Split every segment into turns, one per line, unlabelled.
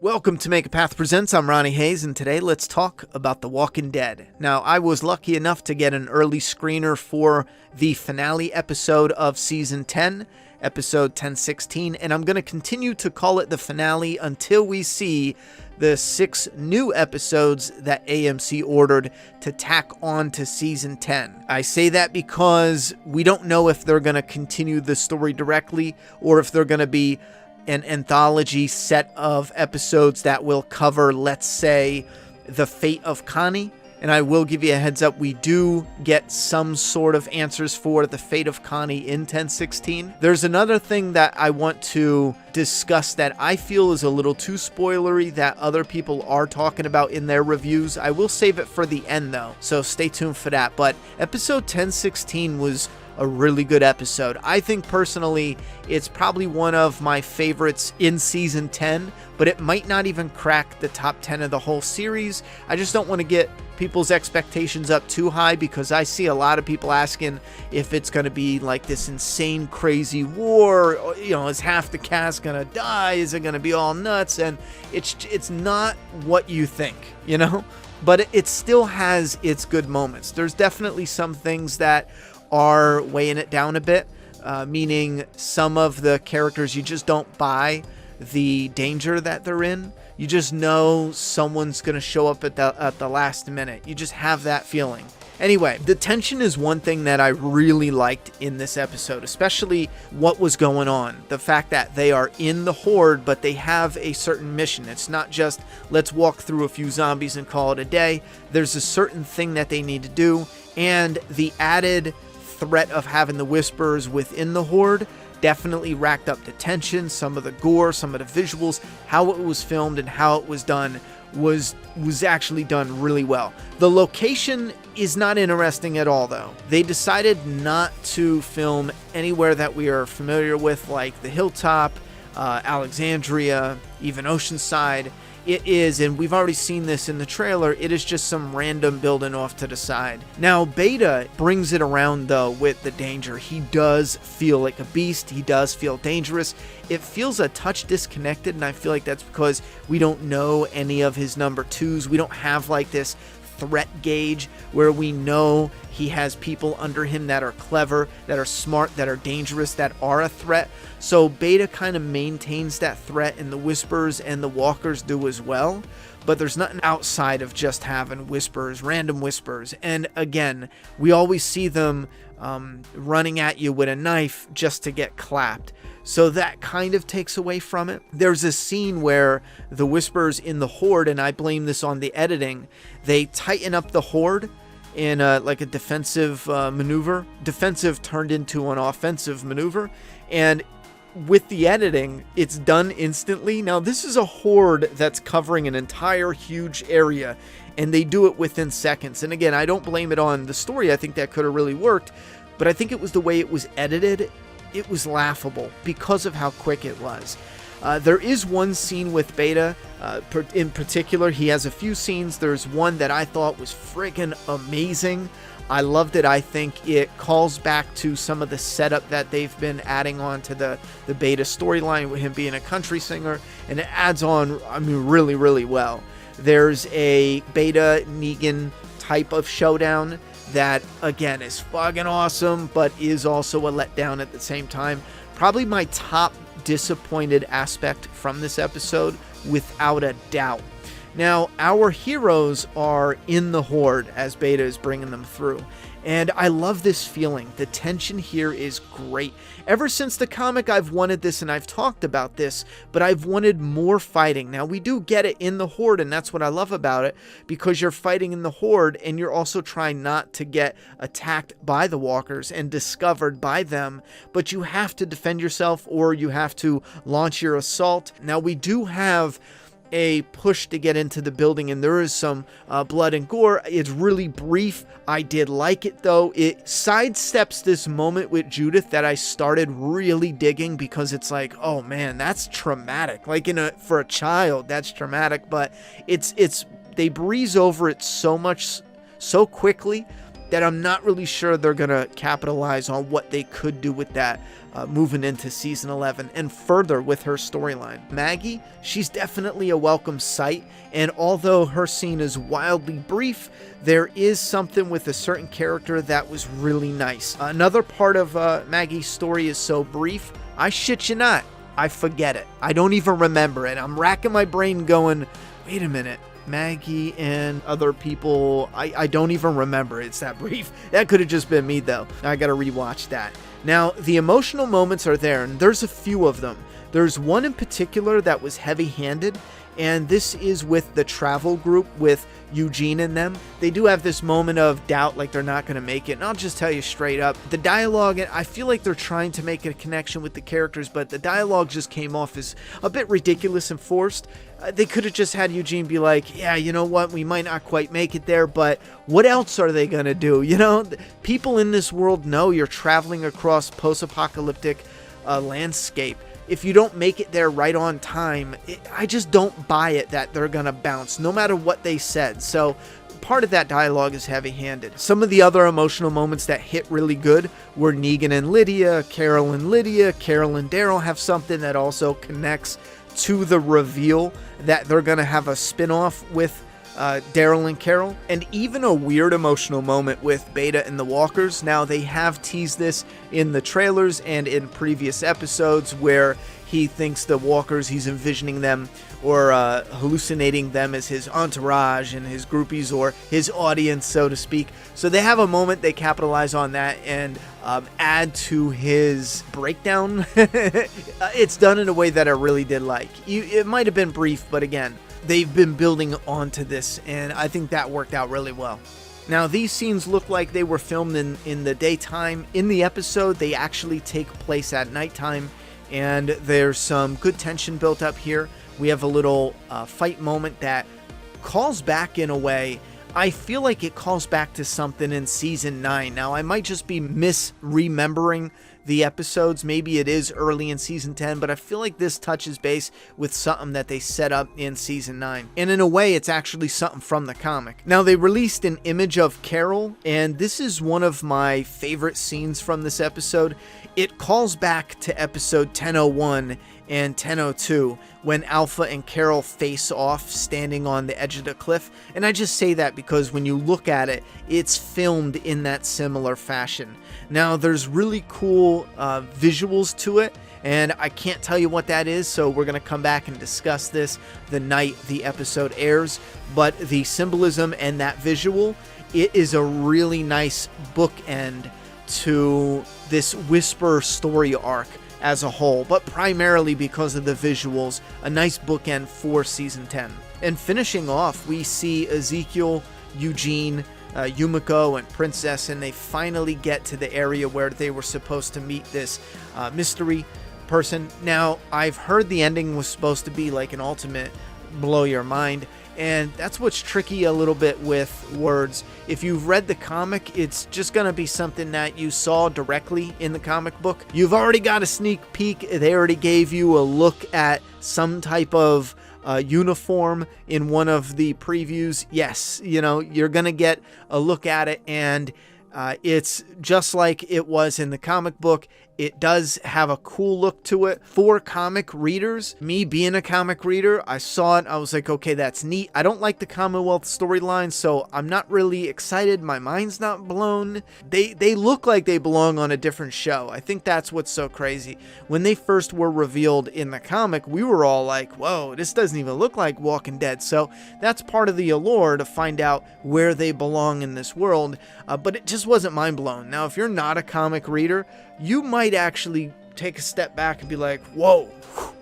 Welcome to Make a Path Presents. I'm Ronnie Hayes, and today let's talk about The Walking Dead. Now, I was lucky enough to get an early screener for the finale episode of Season 10, episode 10/16, and I'm going to continue to call it the finale until we see the 6 new episodes that AMC ordered to tack on to Season 10. I say that because we don't know if they're going to continue the story directly or if they're going to be an anthology set of episodes that will cover, let's say, the fate of Connie. And I will give you a heads up, we do get some sort of answers for the fate of Connie in 10/16. There's another thing that I want to discuss that I feel is a little too spoilery that other people are talking about in their reviews. I will save it for the end though, so stay tuned for that. But episode 10/16 was a really good episode. I think personally it's probably one of my favorites in season 10, but it might not even crack the top 10 of the whole series. I just don't want to get people's expectations up too high because I see a lot of people asking if it's going to be like this insane crazy war, or, is half the cast going to die? Is it going to be all nuts? And it's not what you think, but it still has its good moments. There's definitely some things that are weighing it down a bit, meaning some of the characters you just don't buy the danger that they're in. You just know someone's going to show up at the last minute. You just have that feeling. Anyway, the tension is one thing that I really liked in this episode, especially what was going on. The fact that they are in the horde, but they have a certain mission. It's not just, let's walk through a few zombies and call it a day. There's a certain thing that they need to do, and the added threat of having the Whisperers within the horde definitely racked up the tension. Some of the gore, some of the visuals, how it was filmed and how it was done was actually done really well. The location is not interesting at all though. They decided not to film anywhere that we are familiar with, like the Hilltop, Alexandria, even Oceanside. It is, and we've already seen this in the trailer, it is just some random building off to the side. Now, Beta brings it around, though, with the danger. He does feel like a beast. He does feel dangerous. It feels a touch disconnected, and I feel like that's because we don't know any of his number twos. We don't have, like, this threat gauge where we know he has people under him that are clever, that are smart, that are dangerous, that are a threat. So Beta kind of maintains that threat, and the Whisperers and the Walkers do as well. But there's nothing outside of just having Whisperers, random Whisperers. And again, we always see them running at you with a knife just to get clapped. So that kind of takes away from it. There's a scene where the Whisperers in the horde, and I blame this on the editing, they tighten up the horde in like a defensive maneuver. Defensive turned into an offensive maneuver. And with the editing, it's done instantly. Now, this is a horde that's covering an entire huge area, and they do it within seconds. And again, I don't blame it on the story. I think that could have really worked, but I think it was the way it was edited. It was laughable because of how quick it was. There is one scene with Beta, in particular. He has a few scenes. There's one that I thought was friggin' amazing. I loved it. I think it calls back to some of the setup that they've been adding on to the Beta storyline with him being a country singer, and it adds on, really, really well. There's a Beta Negan type of showdown that, again, is fucking awesome, but is also a letdown at the same time. Probably my top disappointed aspect from this episode, without a doubt. Now, our heroes are in the horde as Beta is bringing them through. And I love this feeling. The tension here is great. Ever since the comic, I've wanted this, and I've talked about this, but I've wanted more fighting. Now, we do get it in the horde, and that's what I love about it, because you're fighting in the horde, and you're also trying not to get attacked by the walkers and discovered by them, but you have to defend yourself, or you have to launch your assault. Now, we do have a push to get into the building, and there is some blood and gore. It's really brief. I did like it, though. It sidesteps this moment with Judith that I started really digging, because it's like, oh man, that's traumatic. Like for a child, that's traumatic, but they breeze over it so quickly that I'm not really sure they're going to capitalize on what they could do with that moving into season 11 and further with her storyline. Maggie, she's definitely a welcome sight, and although her scene is wildly brief, there is something with a certain character that was really nice. Another part of Maggie's story is so brief, I shit you not, I forget it. I don't even remember it. I'm racking my brain going, wait a minute, Maggie and other people, I don't even remember. It's that brief. That could have just been me though. I gotta rewatch that. Now, the emotional moments are there, and there's a few of them. There's one in particular that was heavy-handed, and this is with the travel group with Eugene and them. They do have this moment of doubt, like they're not going to make it, and I'll just tell you straight up, the dialogue, I feel like they're trying to make a connection with the characters, but the dialogue just came off as a bit ridiculous and forced. They could have just had Eugene be like, yeah, you know what, we might not quite make it there, but what else are they going to do? You know, people in this world know you're traveling across post-apocalyptic landscape. If you don't make it there right on time, I just don't buy it that they're going to bounce, no matter what they said. So part of that dialogue is heavy-handed. Some of the other emotional moments that hit really good were Negan and Lydia, Carol and Lydia, Carol and Daryl have something that also connects to the reveal that they're going to have a spin-off with Daryl and Carol, and even a weird emotional moment with Beta and the Walkers. Now, they have teased this in the trailers and in previous episodes where he thinks the Walkers, he's envisioning them or hallucinating them as his entourage and his groupies or his audience, so to speak. So they have a moment, they capitalize on that and add to his breakdown. It's done in a way that I really did like. It might have been brief, but again, they've been building onto this, and I think that worked out really well. Now, these scenes look like they were filmed in the daytime. In the episode, they actually take place at nighttime, and there's some good tension built up here. We have a little fight moment that calls back in a way. I feel like it calls back to something in season 9. Now, I might just be misremembering the episodes. Maybe it is early in season 10, but I feel like this touches base with something that they set up in season 9. And in a way, it's actually something from the comic. Now, they released an image of Carol, and this is one of my favorite scenes from this episode. It calls back to episode 1001 and 1002 when Alpha and Carol face off standing on the edge of the cliff. And I just say that because when you look at it, it's filmed in that similar fashion. Now, there's really cool visuals to it, and I can't tell you what that is, so we're going to come back and discuss this the night the episode airs. But the symbolism and that visual, it is a really nice bookend to this Whisper story arc as a whole, but primarily because of the visuals, a nice bookend for season 10. And finishing off, we see Ezekiel, Eugene, Yumiko, and Princess, and they finally get to the area where they were supposed to meet this mystery person. Now, I've heard the ending was supposed to be like an ultimate blow your mind, and that's what's tricky a little bit with words. If you've read the comic, it's just going to be something that you saw directly in the comic book. You've already got a sneak peek. They already gave you a look at some type of uniform in one of the previews. Yes, you know, you're going to get a look at it, and it's just like it was in the comic book. It does have a cool look to it for comic readers. Me being a comic reader, I saw it. I was like, okay, that's neat. I don't like the Commonwealth storyline, so I'm not really excited. My mind's not blown. They look like they belong on a different show. I think that's what's so crazy. When they first were revealed in the comic, we were all like, whoa, this doesn't even look like Walking Dead. So that's part of the allure, to find out where they belong in this world. But it just wasn't mind blown. Now, if you're not a comic reader, you might actually take a step back and be like, whoa,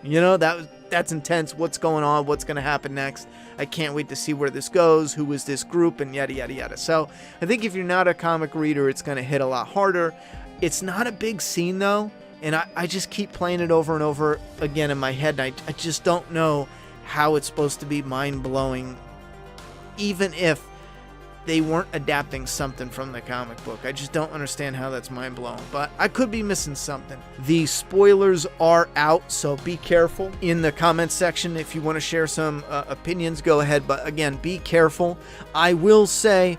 you know, that's intense. What's going on? What's going to happen next? I can't wait to see where this goes. Who is this group? And yada, yada, yada. So I think if you're not a comic reader, it's going to hit a lot harder. It's not a big scene, though. And I just keep playing it over and over again in my head. And I just don't know how it's supposed to be mind-blowing, even if they weren't adapting something from the comic book. I just don't understand how that's mind-blowing, but I could be missing something. The spoilers are out, so be careful. In the comments section, if you want to share some opinions, go ahead, but again, be careful. I will say,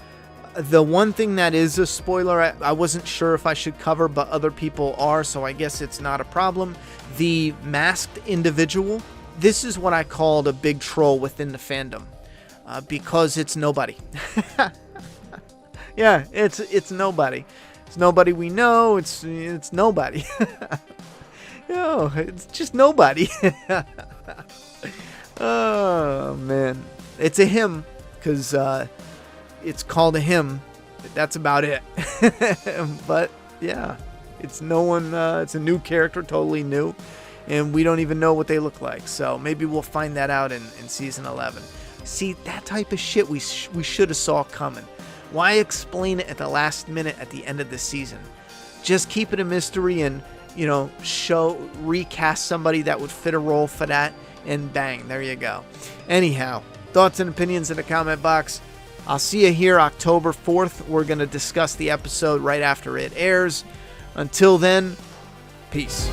The one thing that is a spoiler, I wasn't sure if I should cover, but other people are, so I guess it's not a problem. The masked individual, this is what I called a big troll within the fandom, because it's nobody. Yeah, it's nobody. It's nobody we know. It's nobody. No, it's just nobody. Oh man, it's a him because it's called a him. That's about it. But yeah, it's no one. It's a new character, totally new, and we don't even know what they look like. So maybe we'll find that out in season 11. See, that type of shit we should have saw coming. Why explain it at the last minute at the end of the season? Just keep it a mystery and, recast somebody that would fit a role for that, and bang, there you go. Anyhow, thoughts and opinions in the comment box. I'll see you here October 4th. We're going to discuss the episode right after it airs. Until then, peace.